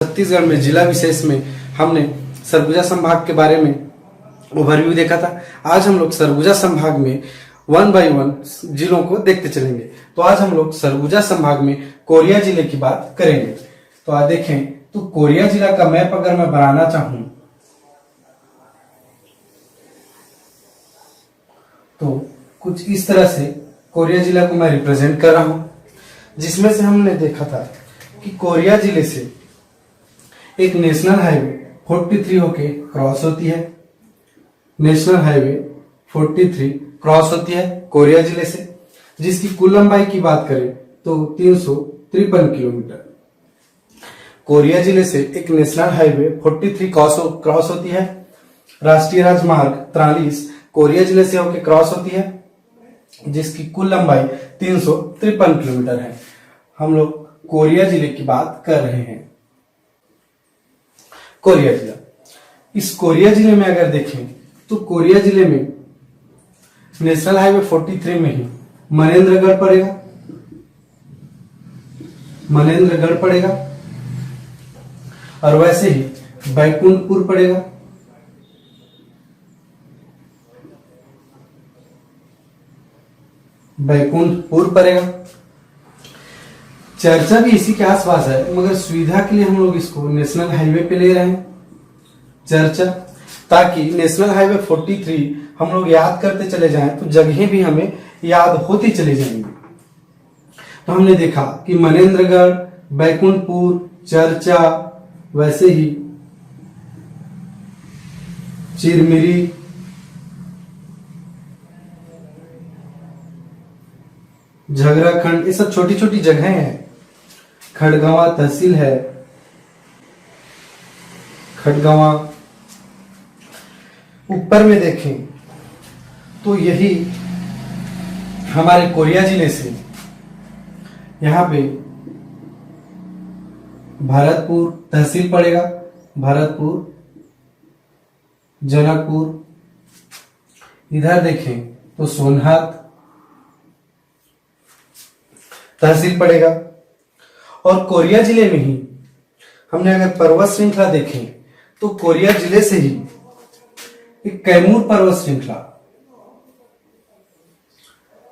छत्तीसगढ़ में जिला विशेष में हमने सरगुजा संभाग के बारे में ओवरव्यू देखा था। आज हम लोग सरगुजा संभाग में 1 बाय 1 जिलों को देखते चलेंगे। तो आज हम लोग सरगुजा संभाग में कोरिया जिले की बात करेंगे। तो आज देखें तो कोरिया जिला का मैप अगर मैं बनाना चाहूं तो कुछ इस तरह से कोरिया जिला को मैं रिप्रेजेंट कर रहा हूं, जिसमें से हमने देखा था कि कोरिया जिले से एक नेशनल हाईवे 43 होके क्रॉस होती है। नेशनल हाईवे 43 क्रॉस होती है कोरिया जिले से, जिसकी कुल लंबाई की बात करें तो 353 किलोमीटर। कोरिया जिले से एक नेशनल हाईवे 43 क्रॉस होती है। राष्ट्रीय राजमार्ग 43 कोरिया जिले से होकर क्रॉस होती है, जिसकी कुल लंबाई 353 किलोमीटर है। हम लोग कोरिया जिले की बात कर रहे हैं। कोरिया जिला, इस कोरिया जिले में अगर देखें तो कोरिया जिले में नेशनल हाईवे 43 में ही मनेन्द्रगढ़ पड़ेगा और वैसे ही बैकुंठपुर पड़ेगा। चर्चा भी इसी के आसपास है, मगर सुविधा के लिए हम लोग इसको नेशनल हाईवे पे ले रहे हैं चर्चा, ताकि नेशनल हाईवे 43 हम लोग याद करते चले जाएं तो जगहें भी हमें याद होती चली जाएंगी। तो हमने देखा कि मनेन्द्रगढ़, बैकुंठपुर, चर्चा, वैसे ही चिरमिरी, झगराखंड, ये सब छोटी छोटी जगहें हैं। खड़गवां तहसील है, खड़गवां। ऊपर में देखें तो यही हमारे कोरिया जिले से यहां पे भरतपुर तहसील पड़ेगा, भरतपुर, जनकपुर। इधर देखें तो सोनहत तहसील पड़ेगा। और कोरिया जिले में ही हमने अगर पर्वत श्रृंखला देखें तो कोरिया जिले से ही एक कैमूर पर्वत श्रृंखला,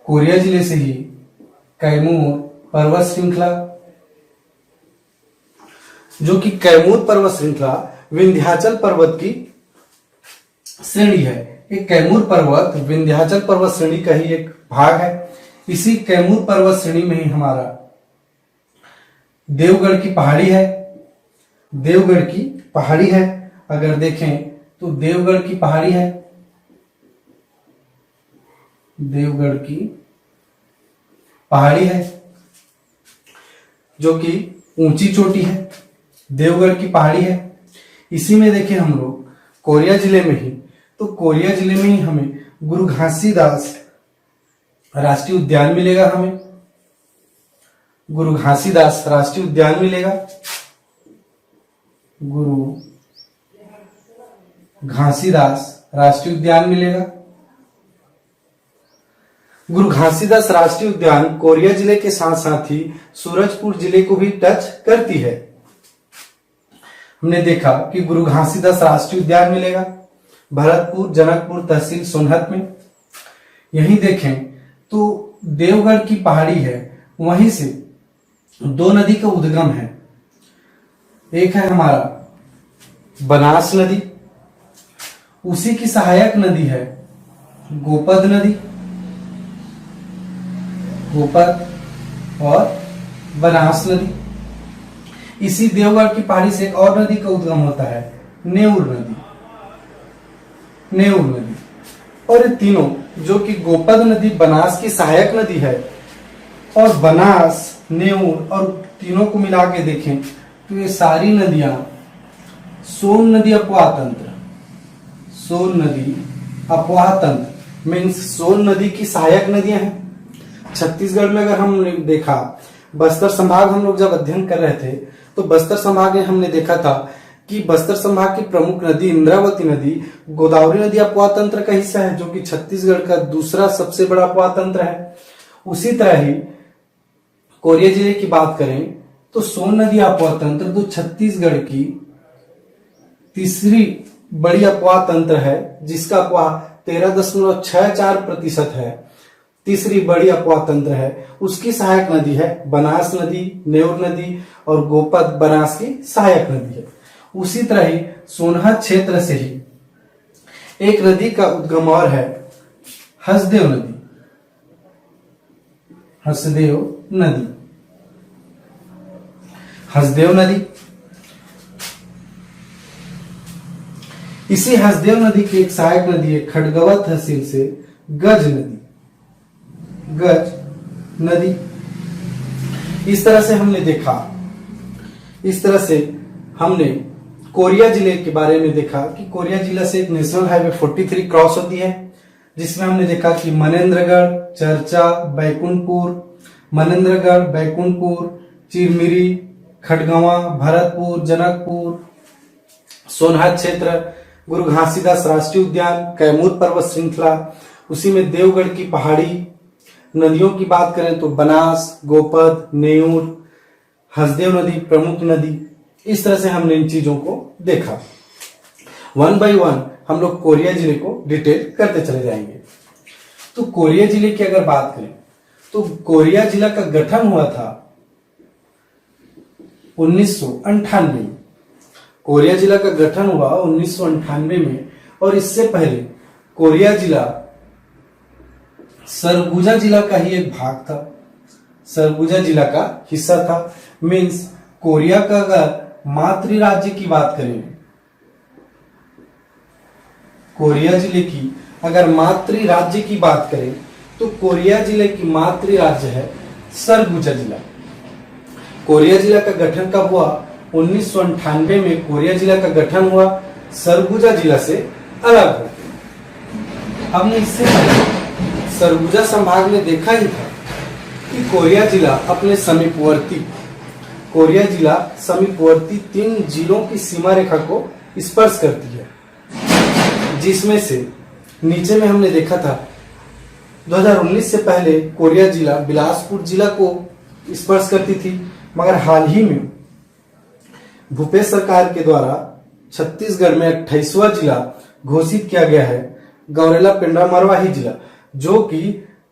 कोरिया जिले से ही कैमूर पर्वत श्रृंखला, जो कि कैमूर पर्वत श्रृंखला विंध्याचल पर्वत की श्रेणी है। एक कैमूर पर्वत विंध्याचल पर्वत श्रेणी का ही एक भाग है। इसी कैमूर पर्वत श्रेणी में ही हमारा देवगढ़ की पहाड़ी है। अगर देखें तो देवगढ़ की पहाड़ी है, जो कि ऊंची चोटी है, देवगढ़ की पहाड़ी है। इसी में देखें हम लोग कोरिया जिले में ही, तो कोरिया जिले में ही हमें गुरु घासीदास राष्ट्रीय उद्यान मिलेगा। हमें गुरु घासीदास राष्ट्रीय उद्यान मिलेगा। गुरु घासीदास राष्ट्रीय उद्यान मिलेगा। गुरु घासीदास राष्ट्रीय उद्यान कोरिया जिले के साथ साथ ही सूरजपुर जिले को भी टच करती है। हमने देखा कि गुरु घासीदास राष्ट्रीय उद्यान मिलेगा भरतपुर, जनकपुर तहसील सोनहत में। यहीं देखें तो देवगढ़ की पहाड़ी है, वहीं से 2 नदी का उद्गम है। एक है हमारा बनास नदी, उसी की सहायक नदी है गोपद नदी, गोपद और बनास नदी। इसी देवगढ़ की पहाड़ी से एक और नदी का उद्गम होता है नेउर नदी। और ये तीनों, जो कि गोपद नदी बनास की सहायक नदी है, और बनास, नेउर और तीनों को मिला के देखें तो ये सारी नदियां सोन नदी अपवाह तंत्र मीन्स सोन नदी की सहायक नदियां हैं। छत्तीसगढ़ में अगर हमने देखा, बस्तर संभाग हम लोग जब अध्ययन कर रहे थे तो बस्तर संभाग में हमने देखा था कि बस्तर संभाग की प्रमुख नदी इंद्रावती नदी गोदावरी नदी अपवाह तंत्र का हिस्सा है, जो कि छत्तीसगढ़ का दूसरा सबसे बड़ा अपवाह तंत्र है। उसी तरह ही कोरिया जिले की बात करें तो सोन नदी अपवाह तंत्र तो छत्तीसगढ़ की तीसरी बड़ी अपवाह तंत्र है, जिसका अपवाह 13.64% है। तीसरी बड़ी अपवाह तंत्र है। उसकी सहायक नदी है बनास नदी, नेउर नदी और गोपद बनास की सहायक नदी है। उसी तरह ही सोनहत क्षेत्र से ही एक नदी का उद्गम और है हसदेव नदी। हसदेव नदी, हसदेव नदी। इसी हसदेव नदी की एक सहायक नदी है खड़गवा तहसील से गज नदी। गज नदी। इस तरह से हमने देखा, इस तरह से हमने कोरिया जिले के बारे में देखा कि कोरिया जिला से एक नेशनल हाईवे 43 क्रॉस होती है, जिसमें हमने देखा कि मनेन्द्रगढ़, चर्चा, बैकुंठपुर, मनेन्द्रगढ़, बैकुंठपुर, चिरमिरी, खड़गवा, भरतपुर, जनकपुर, सोनहत क्षेत्र, गुरु घासीदास राष्ट्रीय उद्यान, कैमूर पर्वत श्रृंखला, उसी में देवगढ़ की पहाड़ी। नदियों की बात करें तो बनास, गोपद, नेउर, हसदेव नदी प्रमुख नदी। इस तरह से हमने इन चीजों को देखा। 1 बाय 1 हम लोग कोरिया जिले को डिटेल करते चले जाएंगे। तो कोरिया जिले की अगर बात करें तो कोरिया जिला का गठन हुआ था 1998 में। कोरिया जिला का गठन हुआ 1998 में, और इससे पहले कोरिया जिला सरगुजा जिला का ही एक भाग था, सरगुजा जिला का हिस्सा था। मीन्स कोरिया का अगर मातृ राज्य की बात करें, कोरिया जिले की अगर मातृ राज्य की बात करें तो कोरिया जिले की मातृ राज्य है सरगुजा जिला। कोरिया जिला का गठन कब हुआ? 1998 में कोरिया जिला का गठन हुआ, सरगुजा जिला से अलग हो। हमने इससे पहले सरगुजा संभाग में देखा ही था कि कोरिया जिला अपने समीपवर्ती, कोरिया जिला समीपवर्ती 3 जिलों की सीमा रेखा को स्पर्श करती है, जिसमें से नीचे में हमने देखा था 2019 से पहले कोरिया जिला बिलासपुर जिला को स्पर्श करती थी, मगर हाल ही में भूपेश सरकार के द्वारा छत्तीसगढ़ में 28वां जिला घोषित किया गया है, गौरेला पेंड्रा मरवाही जिला, जो कि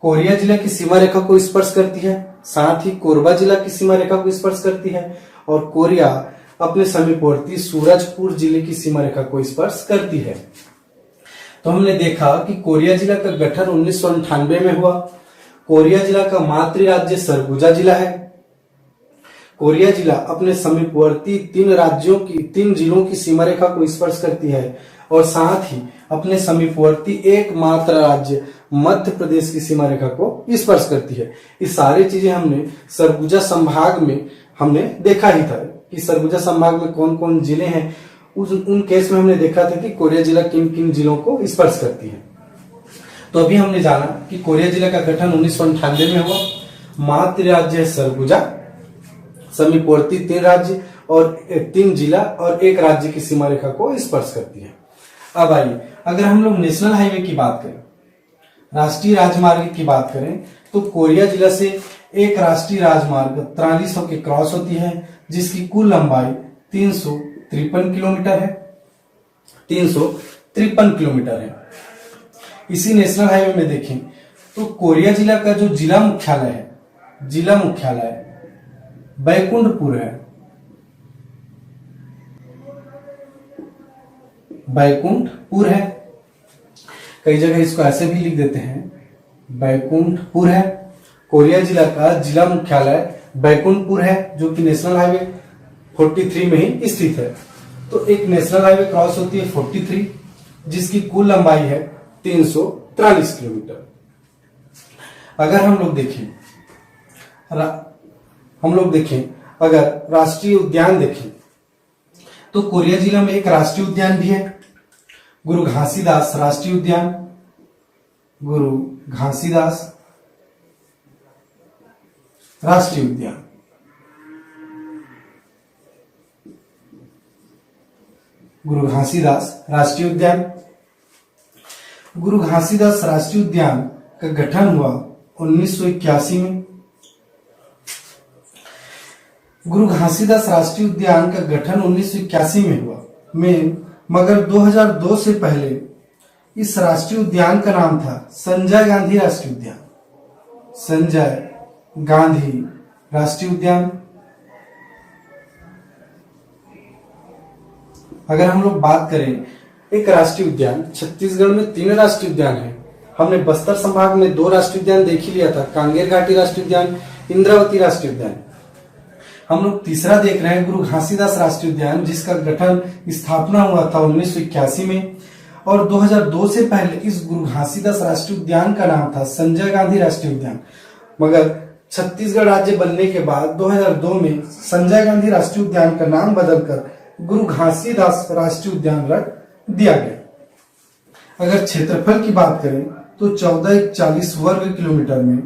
कोरिया जिला की सीमा रेखा को स्पर्श करती है, साथ ही कोरबा जिला की सीमा रेखा को स्पर्श करती है, और कोरिया अपने समीपवर्ती सूरजपुर जिले की सीमा रेखा को स्पर्श करती है। तो हमने देखा कि कोरिया जिला का गठन 1998 में हुआ। कोरिया जिला का मातृ राज्य सरगुजा जिला है। कोरिया जिला अपने समीपवर्ती 3 जिलों की सीमा रेखा को स्पर्श करती है, और साथ ही अपने समीपवर्ती एकमात्र राज्य मध्य प्रदेश की सीमा रेखा को स्पर्श करती है। ये सारी चीजें हमने सरगुजा संभाग में हमने देखा ही था कि सरगुजा संभाग में कौन कौन जिले हैं। उन केस में हमने देखा था कि कोरिया जिला किन किन जिलों को स्पर्श करती है। तो अभी हमने जाना कि कोरिया जिला का गठन 1998 में हुआ, मातृ राज्य है सरगुजा, समीपवर्ती 3 राज्य और 3 जिला और 1 राज्य की सीमा रेखा को स्पर्श करती है। अब आइए, अगर हम लोग नेशनल हाईवे की बात करें, राष्ट्रीय राजमार्ग की बात करें, तो कोरिया जिला से एक राष्ट्रीय राजमार्ग 43 होकर क्रॉस होती है, जिसकी कुल लंबाई 353 किलोमीटर है। 353 किलोमीटर है। इसी नेशनल हाईवे में देखें तो कोरिया जिला का जो जिला मुख्यालय है, जिला मुख्यालय बैकुंठपुर है। बैकुंठपुर है, कई जगह इसको ऐसे भी लिख देते हैं, बैकुंठपुर है। कोरिया जिला का जिला मुख्यालय बैकुंठपुर है, जो कि नेशनल हाईवे 43 में ही स्थित है। तो एक नेशनल हाईवे क्रॉस होती है 43, जिसकी कुल लंबाई है 343 किलोमीटर। अगर हम लोग देखें अगर राष्ट्रीय उद्यान देखें तो कोरिया जिला में एक राष्ट्रीय उद्यान भी है, गुरु घासीदास राष्ट्रीय उद्यान। गुरु घासीदास राष्ट्रीय उद्यान, गुरु घासीदास राष्ट्रीय उद्यान। गुरु घासीदास राष्ट्रीय उद्यान का गठन हुआ 1981 में। गुरु घासीदास राष्ट्रीय उद्यान का गठन 1981 में हुआ मगर 2002 से पहले इस राष्ट्रीय उद्यान का नाम था संजय गांधी राष्ट्रीय उद्यान। संजय गांधी राष्ट्रीय उद्यान। अगर हम लोग बात करें एक राष्ट्रीय उद्यान, छत्तीसगढ़ में 3 राष्ट्रीय उद्यान है। हमने बस्तर संभाग में 2 राष्ट्रीय उद्यान देख ही लिया था, कांगेर घाटी राष्ट्रीय उद्यान, इंद्रावती राष्ट्रीय उद्यान। हम लोग तीसरा देख रहे हैं गुरु घासीदास राष्ट्रीय उद्यान, जिसका गठन स्थापना हुआ था 1981 में और 2002 से पहले इस गुरु घासीदास राष्ट्रीय उद्यान का नाम था संजय गांधी राष्ट्रीय उद्यान। मगर छत्तीसगढ़ राज्य बनने के बाद 2002 में संजय गांधी राष्ट्रीय उद्यान का नाम बदलकर गुरु घासीदास राष्ट्रीय उद्यान रख दिया गया। अगर क्षेत्रफल की बात करें तो 1440 वर्ग किलोमीटर में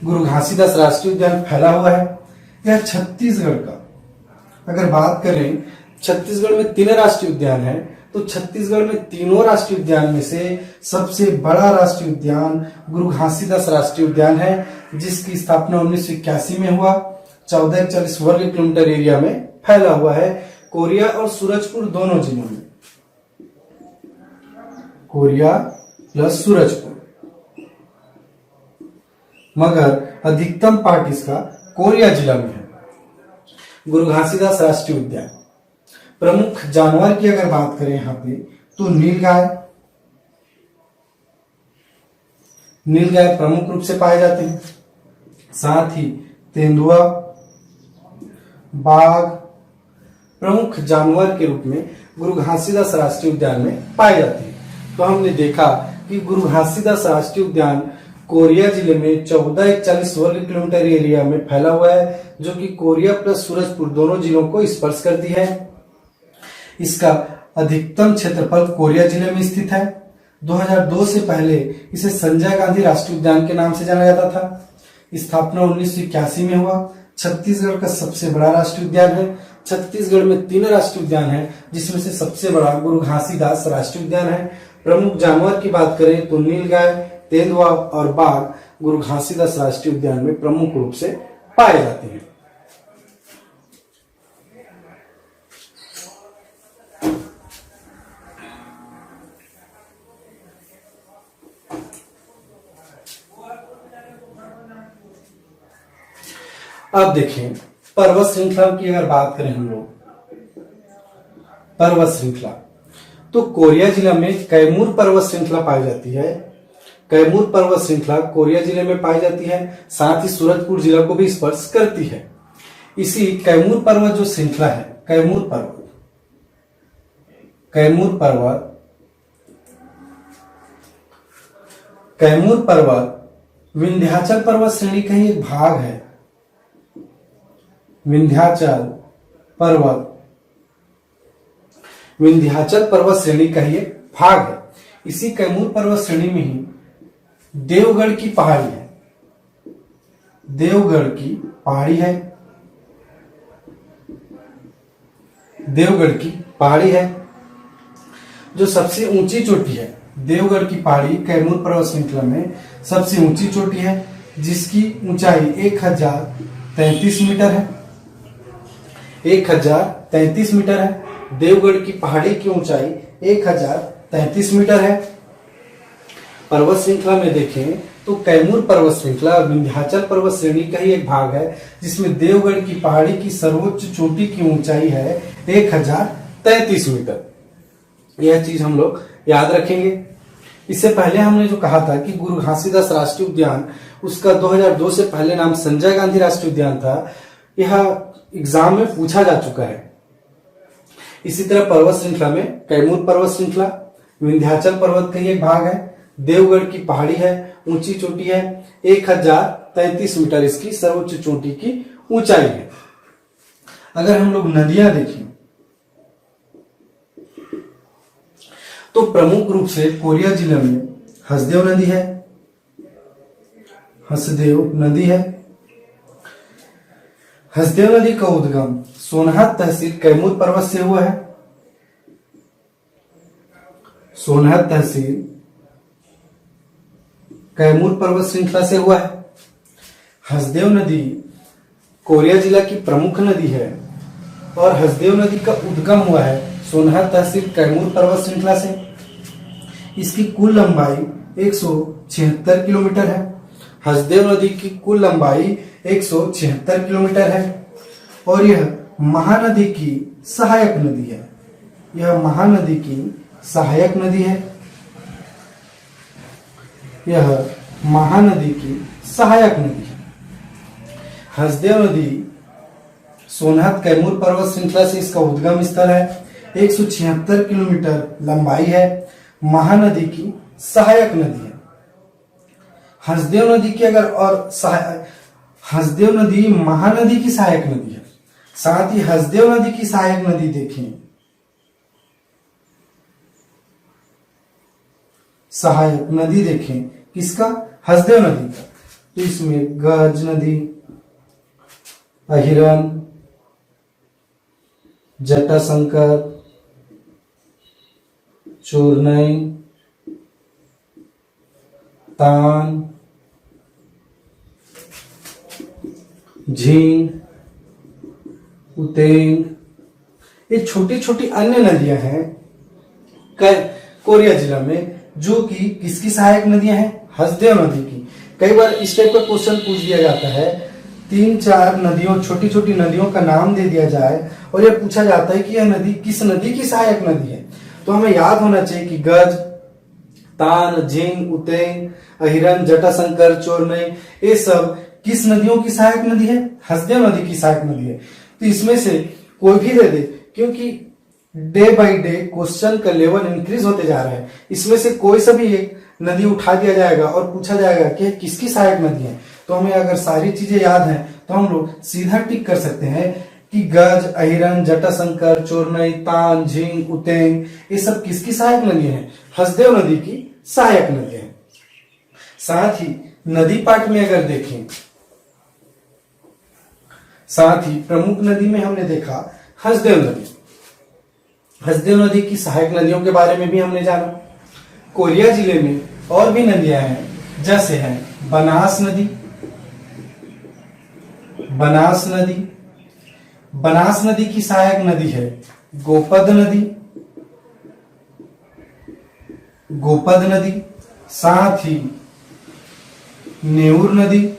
गुरु घासीदास राष्ट्रीय उद्यान फैला हुआ है। यह छत्तीसगढ़ का, अगर बात करें छत्तीसगढ़ में 3 राष्ट्रीय उद्यान है तो छत्तीसगढ़ में तीनों राष्ट्रीय उद्यान में से सबसे बड़ा राष्ट्रीय उद्यान गुरु घासीदास राष्ट्रीय उद्यान है, जिसकी स्थापना 1981 में हुआ। 1440 वर्ग किलोमीटर एरिया में फैला हुआ है, कोरिया और सूरजपुर दोनों जिलों में। कोरिया प्लस सूरजपुर, मगर अधिकतम पार्ट इसका कोरिया जिला में है। गुरु घासीदास राष्ट्रीय उद्यान। प्रमुख जानवर की अगर बात करें यहाँ पे तो नीलगाय प्रमुख रूप से पाए जाते हैं, साथ ही तेंदुआ, बाघ प्रमुख जानवर के रूप में गुरु घासीदास राष्ट्रीय उद्यान में पाए जाते हैं। तो हमने देखा कि गुरु घासीदास राष्ट्रीय उद्यान कोरिया जिले में 1440 वर्ग किलोमीटर एरिया में फैला हुआ है, जो कि कोरिया प्लस सूरजपुर दोनों जिलों को स्पर्श करती है। इसका अधिकतम क्षेत्रफल कोरिया जिले में स्थित है। 2002 से पहले इसे संजय गांधी राष्ट्रीय उद्यान के नाम से जाना जाता था। स्थापना 1981 में हुआ। छत्तीसगढ़ का सबसे बड़ा राष्ट्रीय उद्यान है। छत्तीसगढ़ में 3 राष्ट्रीय उद्यान है, जिसमें से सबसे बड़ा गुरु घासीदास राष्ट्रीय उद्यान है। प्रमुख जानवर की बात करें तो नीलगाय, तेंदुआ और बाघ गुरु घासीदास राष्ट्रीय उद्यान में प्रमुख रूप से पाए जाते हैं। अब देखें पर्वत श्रृंखला की अगर बात करें हम लोग, पर्वत श्रृंखला तो कोरिया जिला में कैमूर पर्वत श्रृंखला पाई जाती है। कैमूर पर्वत श्रृंखला कोरिया जिले में पाई जाती है, साथ ही सूरजपुर जिला को भी स्पर्श करती है। इसी कैमूर पर्वत जो श्रृंखला है, कैमूर पर्वत विंध्याचल पर्वत श्रेणी का ही एक भाग है। विंध्याचल पर्वत श्रेणी का ही एक भाग है। इसी कैमूर पर्वत श्रेणी में ही देवगढ़ की पहाड़ी है। जो सबसे ऊंची चोटी है, देवगढ़ की पहाड़ी कैमूर पर्वत श्रृंखला में सबसे ऊंची चोटी है, जिसकी ऊंचाई 1033 मीटर है। 1033 मीटर है। देवगढ़ की पहाड़ी की ऊंचाई 1033 मीटर है। पर्वत श्रृंखला में देखें तो कैमूर पर्वत श्रृंखला विंध्याचल पर्वत श्रेणी का ही एक भाग है, जिसमें देवगढ़ की पहाड़ी की सर्वोच्च चोटी की ऊंचाई है 1033 मीटर। यह चीज हम लोग याद रखेंगे। इससे पहले हमने जो कहा था कि गुरु घासीदास राष्ट्रीय उद्यान, उसका 2002 से पहले नाम संजय गांधी राष्ट्रीय उद्यान था। यह एग्जाम में पूछा जा चुका है। इसी तरह पर्वत श्रृंखला में कैमूर पर्वत श्रृंखला विंध्याचल पर्वत का ही एक भाग है। देवगढ़ की पहाड़ी है, ऊंची चोटी है, 1033 मीटर इसकी सर्वोच्च चोटी की ऊंचाई है। अगर हम लोग नदियां देखें तो प्रमुख रूप से कोरिया जिले में हसदेव नदी है। हसदेव नदी का उद्गम सोनहत तहसील कैमूर पर्वत से हुआ है। सोनहत तहसील कैमूर पर्वत श्रृंखला से हुआ है। हसदेव नदी कोरिया जिला की प्रमुख नदी है और हसदेव नदी का उद्गम हुआ है सोनहत तहसील कैमूर पर्वत श्रृंखला से। इसकी कुल लंबाई 176 किलोमीटर है। हसदेव नदी की कुल लंबाई 176 किलोमीटर है और यह महानदी की सहायक नदी है। यह महानदी की सहायक नदी है। यह महानदी की सहायक नदी है। हसदेव नदी सोनहत कैमूर पर्वत श्रृंखला से इसका उद्गम स्थल है। 176 किलोमीटर लंबाई है। महानदी की सहायक नदी है। हसदेव नदी की अगर हसदेव नदी महानदी की सहायक नदी है। साथ ही हसदेव नदी की सहायक नदी देखें, सहायक नदी देखें किसका? हसदेव नदी का। तो इसमें गज नदी, अहिरन, जटाशंकर, चूरनई, तान, झींग, उतेंग, ये छोटी छोटी अन्य नदियां हैं कोरिया जिला में, जो कि किसकी सहायक नदियां हैं? हसदेव नदी की। कई बार इस टाइप का क्वेश्चन पूछ दिया जाता है, 3-4 नदियों, छोटी छोटी नदियों का नाम दे दिया जाए और यह पूछा जाता है कि यह नदी किस नदी की सहायक नदी है। तो हमें याद होना चाहिए कि गज, तान, झींग, उतेंग, अहिरन, जटाशंकर, चोरनई, ये सब किस नदियों की सहायक नदी है? हसदेव नदी की सहायक नदी है। तो इसमें से कोई भी दे दे, क्योंकि डे बाय डे क्वेश्चन का लेवल इंक्रीज होते जा रहा है। इसमें से कोई सा भी एक नदी उठा दिया जाएगा और पूछा जाएगा कि किसकी सहायक नदी है। तो हमें अगर सारी चीजें याद हैं तो हम लोग सीधा टिक कर सकते हैं कि गज, अहिरन, जटाशंकर, चोरनई, तान, झींग, उतेंग, ये सब किसकी सहायक नदी है? हसदेव नदी की सहायक नदी है। साथ ही नदी पाठ में अगर देखें, साथ ही प्रमुख नदी में हमने देखा हसदेव नदी। हसदेव नदी की सहायक नदियों के बारे में भी हमने जाना। कोरिया जिले में और भी नदियां हैं, जैसे है बनास नदी। बनास नदी, बनास नदी की सहायक नदी है गोपद नदी। गोपद नदी, साथ ही नेऊर नदी।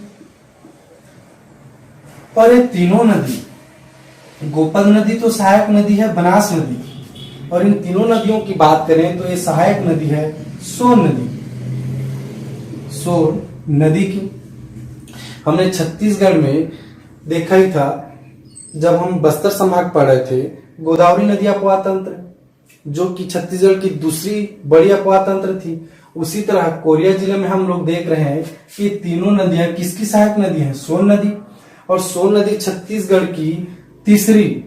और ये तीनों नदी, गोपद नदी तो सहायक नदी है बनास नदी, और इन तीनों नदियों की बात करें तो ये सहायक नदी है सोन नदी। सोन नदी की हमने छत्तीसगढ़ में देखा ही था जब हम बस्तर संभाग पढ़ रहे थे, गोदावरी नदी अपवाह तंत्र, जो कि छत्तीसगढ़ की दूसरी बड़ी अपवाह तंत्र थी। उसी तरह कोरिया जिले में हम लोग देख रहे हैं कि तीनों नदियां किसकी सहायक नदी है? सोन नदी। और सोन नदी छत्तीसगढ़ की तीसरी,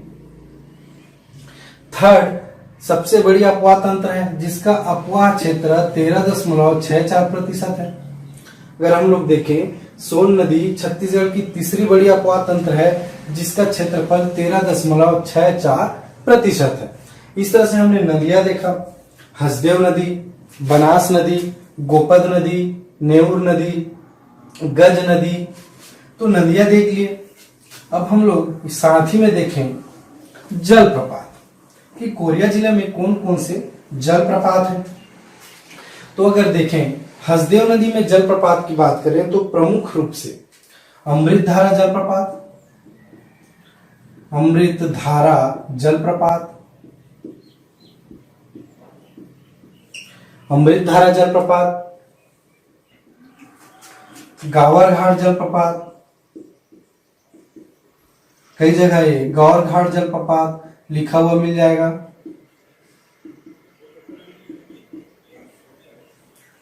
थर्ड सबसे बड़ी अपवाह तंत्र है, जिसका अपवाह क्षेत्र 13.64% है। अगर हम लोग देखें, सोन नदी छत्तीसगढ़ की तीसरी बड़ी अपवाह तंत्र है, जिसका क्षेत्रफल 13.64% है। इस तरह से हमने नदियां देखा, हसदेव नदी, बनास नदी, गोपद नदी, नेऊर नदी, गज नदी, तो नदियां देख लिए। अब हम लोग साथ ही में देखें जलप्रपात कि कोरिया जिले में कौन कौन से जलप्रपात हैं। तो अगर देखें, हसदेव नदी में जलप्रपात की बात करें तो प्रमुख रूप से अमृतधारा जलप्रपात, अमृतधारा जलप्रपात, अमृतधारा जलप्रपात, गावरघाट जलप्रपात, कई जगह ये गावरघाट जलप्रपात लिखा हुआ मिल जाएगा।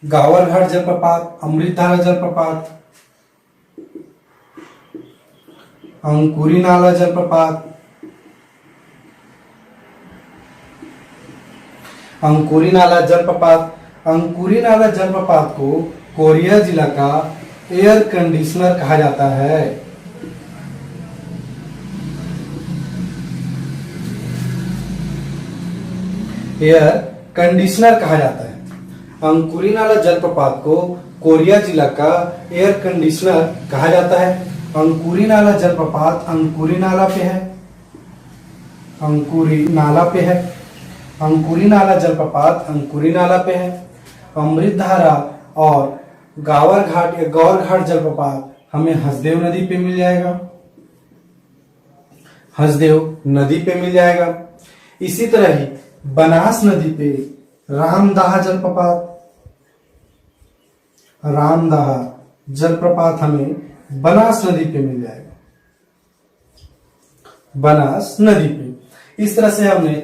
गावरघाट जलप्रपात, अमृतधारा जलप्रपात, अंकुरी नाला जलप्रपात, अंकुरी नाला जलप्रपात। अंकुरी नाला जलप्रपात को कोरिया जिला का एयर कंडीशनर कहा जाता है। एयर कंडीशनर कहा जाता है। अंकुरी नाला जलप्रपात को कोरिया जिला का एयर कंडीशनर कहा जाता है। अंकुरी नाला जलप्रपात अंकुरी नाला पे है, अंकुरी नाला पे है। अंकुरी नाला जलप्रपात अंकुरी नाला पे है। अमृतधारा और गावर घाट या गौर घाट जलप्रपात हमें हसदेव नदी पे मिल जाएगा, हसदेव नदी पे मिल जाएगा। इसी तरह ही बनास नदी पे रामदाह जलप्रपात, रामदाह जलप्रपात हमें बनास नदी पे मिल जाएगा, बनास नदी पे। इस तरह से हमने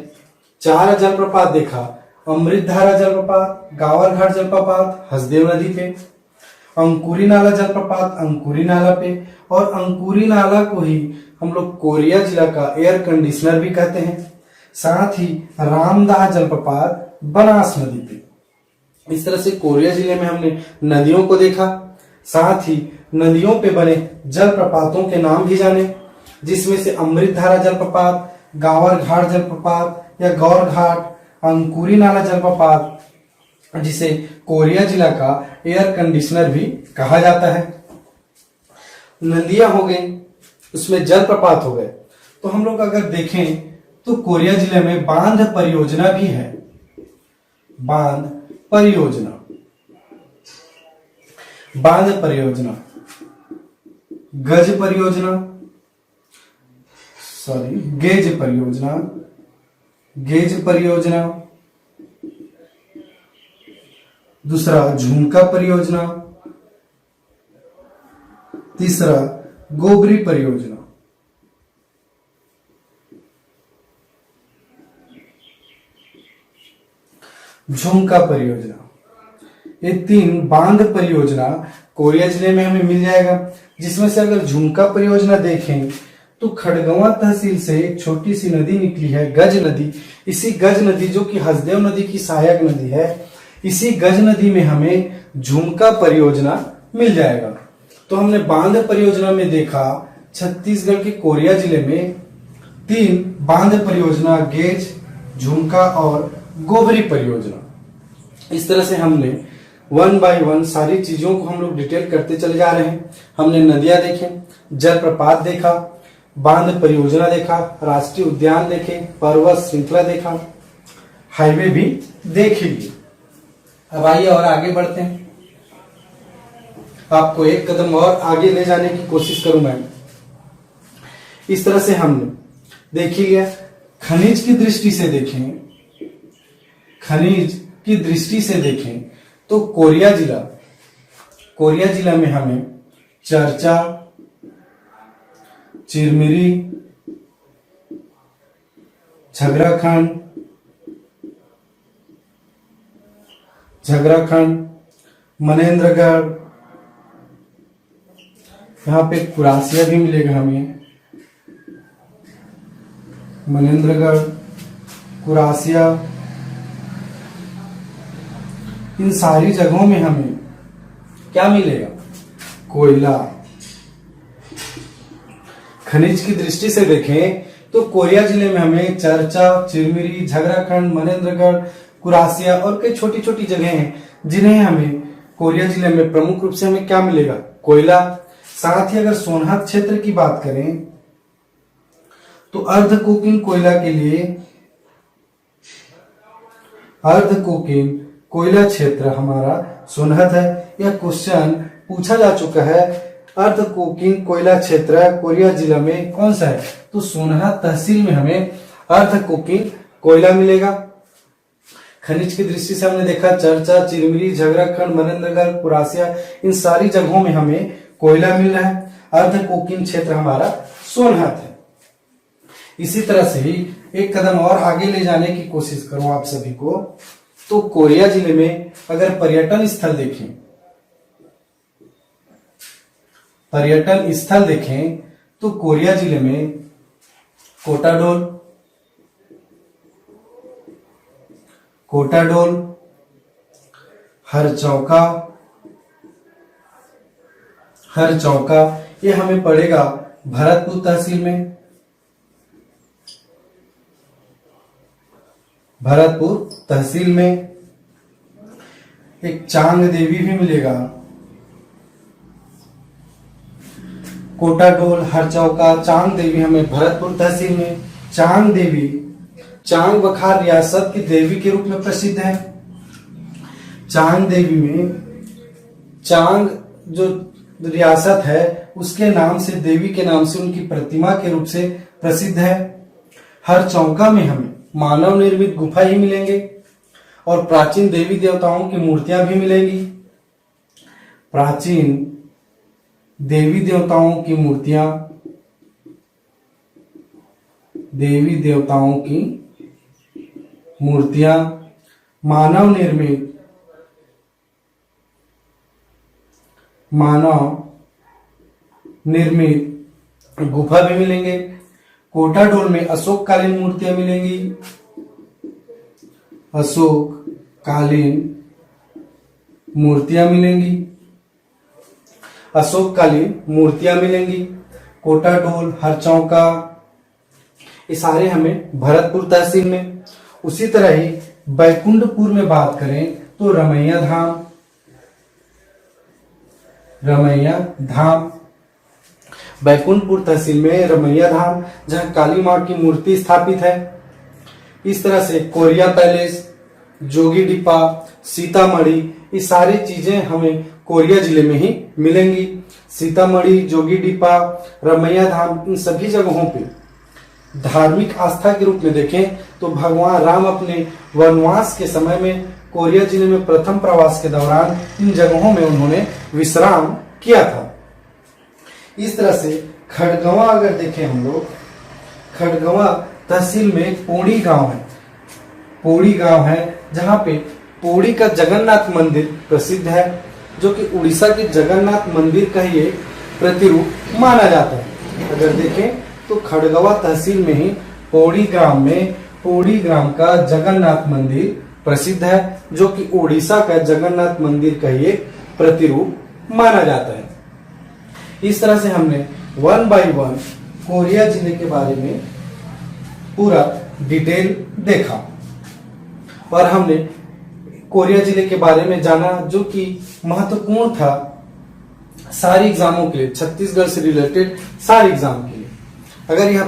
4 जलप्रपात देखा, अमृतधारा जलप्रपात, गावर घाट जलप्रपात हसदेव नदी पे, अंकुरी नाला जलप्रपात अंकुरी नाला पे, और अंकुरी नाला को ही हम लोग कोरिया जिला का एयर कंडीशनर भी कहते हैं। साथ ही रामदाह जलप्रपात बनास नदी पे। इस तरह से कोरिया जिले में हमने नदियों को देखा, साथ ही नदियों पे बने जलप्रपातों के नाम भी जाने, जिसमें से अमृतधारा जलप्रपात, गावर घाट जलप्रपात या गौर घाट, अंकुरी नाला जलप्रपात जिसे कोरिया जिला का एयर कंडीशनर भी कहा जाता है। नदियां हो गई, उसमें जलप्रपात हो गए। तो हम लोग अगर देखें तो कोरिया जिले में बांध परियोजना भी है, बांध परियोजना, बांध परियोजना, गज परियोजना, सॉरी गेज परियोजना, गेज परियोजना, दूसरा झुमका परियोजना, तीसरा गोबरी परियोजना। झुमका परियोजना, ये 3 बांध परियोजना कोरिया जिले में हमें मिल जाएगा। जिसमें से अगर झुमका परियोजना देखें तो खड़गवां तहसील से एक छोटी सी नदी निकली है, गज नदी। इसी गज नदी जो कि हसदेव नदी की सहायक नदी है, इसी गज नदी में हमें झुमका परियोजना मिल जाएगा। तो हमने बांध परियोजना में देखा छत्तीसगढ़ के कोरिया जिले में 3 बांध परियोजना, गेज, झुमका और गोबरी परियोजना। इस तरह से हमने 1 बाय 1 सारी चीजों को हम लोग डिटेल करते चले जा रहे हैं। हमने नदियां देखे, जलप्रपात देखा, बांध परियोजना देखा, राष्ट्रीय उद्यान देखे, पर्वत श्रृंखला देखा, हाईवे भी देख लिए। अब आइए और आगे बढ़ते हैं। आपको एक कदम और आगे ले जाने की कोशिश करूं मैं। इस तरह से हमने देख लिया, खनिज की दृष्टि से देखें, खनिज की दृष्टि से देखें तो कोरिया जिला में हमें चर्चा, चिरमिरी, झगराखंड, मनेन्द्रगढ़, यहाँ पे कुरासिया भी मिलेगा हमें, मनेन्द्रगढ़, कुरासिया, इन सारी जगहों में हमें क्या मिलेगा? कोयला। खनिज की दृष्टि से देखें तो कोरिया जिले में हमें चर्चा, चिरमिरी, झगराखंड, मनेन्द्रगढ़, कुरासिया और कई छोटी छोटी जगह हैं जिन्हें हमें कोरिया जिले में प्रमुख रूप से हमें क्या मिलेगा? कोयला। साथ ही अगर सोनहत क्षेत्र की बात करें तो अर्ध कोकिन कोयला के लिए अर्ध कोकिन कोयला क्षेत्र हमारा सोनहत है। यह क्वेश्चन पूछा जा चुका है। अर्ध कोकिन कोयला क्षेत्र कोरिया जिला में कौन सा है? तो सोनहत तहसील में हमें अर्ध कोकिन कोयला मिलेगा। खनिज की दृष्टि से हमने देखा चर्चा, चिरमिरी, झगराखंड, मनेन्द्रगढ़, कुरासिया, इन सारी जगहों में हमें कोयला मिल रहा है। अर्ध कोकिन क्षेत्र हमारा सोनहत है। इसी तरह से ही एक कदम और आगे ले जाने की कोशिश करूं आप सभी को, तो कोरिया जिले में अगर पर्यटन स्थल देखें तो कोरिया जिले में कोटाडोल, हरचौका, ये हमें पड़ेगा भरतपुर तहसील में। भरतपुर तहसील में एक चांग देवी भी मिलेगा। कोटाडोल, हरचौका, चांग देवी हमें भरतपुर तहसील में। चांग देवी चांग बखार रियासत की देवी के रूप में प्रसिद्ध है। चांग देवी में चांग जो रियासत है उसके नाम से, देवी के नाम से उनकी प्रतिमा के रूप से प्रसिद्ध है। हरचौका में हमें मानव निर्मित गुफा ही मिलेंगे और प्राचीन देवी देवताओं की मूर्तियां भी मिलेंगी। प्राचीन देवी देवताओं की मूर्तियां, देवी देवताओं की मूर्तियां, मानव निर्मित गुफा भी मिलेंगे। कोटाडोल में अशोक कालीन मूर्तियां मिलेंगी, अशोक कालीन मूर्तियां मिलेंगी, अशोक कालीन मूर्तियां मिलेंगी। कोटाडोल, हरचौका, ये सारे हमें भरतपुर तहसील में। उसी तरह ही बैकुंठपुर में बात करें तो रमैया धाम, बैकुंठपुर तहसील में रमैया धाम, जहां काली मां की मूर्ति स्थापित है। इस तरह से कोरिया पैलेस, जोगी डिपा, सीतामढ़ी, ये सारी चीजें हमें कोरिया जिले में ही मिलेंगी। सीतामढ़ी, जोगी डिपा, रमैया धाम, इन सभी जगहों पे धार्मिक आस्था के रूप में देखें तो भगवान राम अपने वनवास के समय में कोरिया जिले में प्रथम प्रवास के दौरान इन जगहों में उन्होंने विश्राम किया था। इस तरह से खड़गवां अगर देखें हम लोग, खड़गवां तहसील में पोड़ी गांव है। पोड़ी गांव है जहां पे पोड़ी का जगन्नाथ मंदिर प्रसिद्ध है, जो कि उड़ीसा के जगन्नाथ मंदिर का ही एक प्रतिरूप माना जाता है। अगर देखें तो खड़गवां तहसील में ही पोड़ी ग्राम का जगन्नाथ मंदिर प्रसिद्ध है, जो कि उड़ीसा का जगन्नाथ मंदिर का ही एक प्रतिरूप माना जाता है। इस तरह से हमने 1 बाय 1 कोरिया जिले के बारे में पूरा डिटेल देखा और हमने कोरिया जिले के बारे में जाना, जो कि महत्वपूर्ण था सारे एग्जामों के लिए, छत्तीसगढ़ से रिलेटेड सारे एग्जाम के लिए। अगर यहाँ